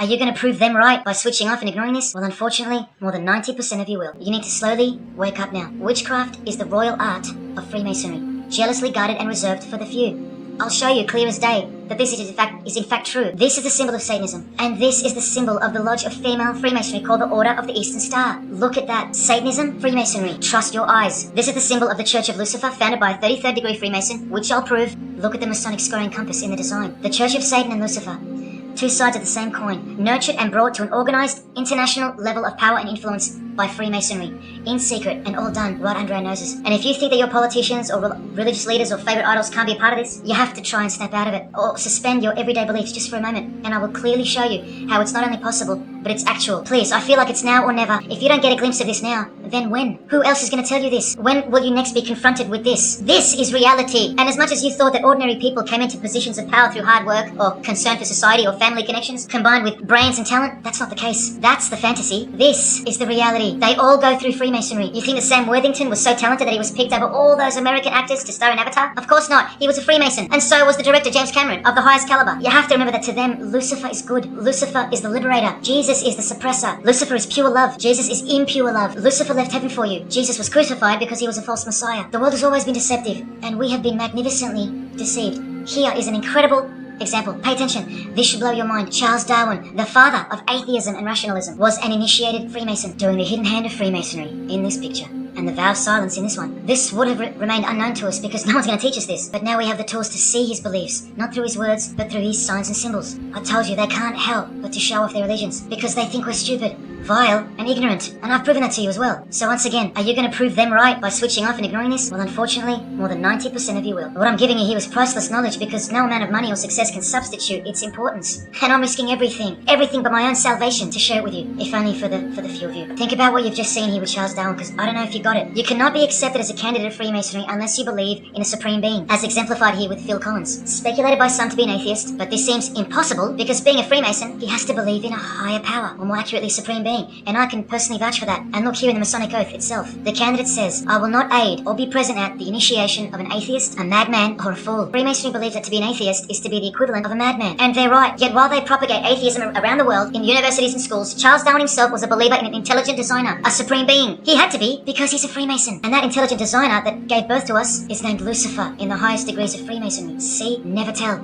Are you going to prove them right by switching off and ignoring this? Well, unfortunately, more than 90% of you will. You need to slowly wake up now. Witchcraft is the royal art of Freemasonry, jealously guarded and reserved for the few. I'll show you clear as day that this is in fact true. This is the symbol of Satanism, and this is the symbol of the Lodge of Female Freemasonry called the Order of the Eastern Star. Look at that. Satanism, Freemasonry. Trust your eyes. This is the symbol of the Church of Lucifer, founded by a 33rd degree Freemason, which I'll prove. Look at the Masonic squaring compass in the design. The Church of Satan and Lucifer. Two sides of the same coin, nurtured and brought to an organized international level of power and influence by Freemasonry, in secret and all done right under our noses. And if you think that your politicians or religious leaders or favorite idols can't be a part of this, you have to try and snap out of it, or suspend your everyday beliefs just for a moment, and I will clearly show you how it's not only possible, but it's actual. Please, I feel like it's now or never. If you don't get a glimpse of this now, then when? Who else is going to tell you this? When will you next be confronted with this? This is reality. And as much as you thought that ordinary people came into positions of power through hard work or concern for society or family connections, combined with brains and talent, that's not the case. That's the fantasy. This is the reality. They all go through Freemasonry. You think that Sam Worthington was so talented that he was picked over all those American actors to star in Avatar? Of course not. He was a Freemason. And so was the director James Cameron, of the highest caliber. You have to remember that to them, Lucifer is good. Lucifer is the liberator. Jesus is the suppressor. Lucifer is pure love. Jesus is impure love. Lucifer left heaven for you. Jesus was crucified because he was a false messiah. The world has always been deceptive, and we have been magnificently deceived. Here is an incredible example. Pay attention. This should blow your mind. Charles Darwin, the father of atheism and rationalism, was an initiated Freemason, doing the hidden hand of Freemasonry in this picture, and the vow of silence in this one. This would have remained unknown to us because no one's going to teach us this. But now we have the tools to see his beliefs, not through his words, but through his signs and symbols. I told you, they can't help but to show off their religions because they think we're stupid, vile, and ignorant. And I've proven that to you as well. So once again, are you going to prove them right by switching off and ignoring this? Well, unfortunately, more than 90% of you will. What I'm giving you here is priceless knowledge because no amount of money or success can substitute its importance. And I'm risking everything but my own salvation to share it with you, if only for the few of you. Think about what you've just seen here with Charles Darwin, because I don't know if you got it. You cannot be accepted as a candidate of Freemasonry unless you believe in a supreme being, as exemplified here with Phil Collins. Speculated by some to be an atheist, but this seems impossible because being a Freemason, he has to believe in a higher power, or more accurately, supreme being. And I can personally vouch for that. And look here in the Masonic Oath itself. The candidate says, I will not aid or be present at the initiation of an atheist, a madman, or a fool. Freemasonry believes that to be an atheist is to be the equivalent of a madman. And they're right. Yet while they propagate atheism around the world, in universities and schools, Charles Darwin himself was a believer in an intelligent designer, a supreme being. He had to be because he's a Freemason. And that intelligent designer that gave birth to us is named Lucifer in the highest degrees of Freemasonry. See? Never tell.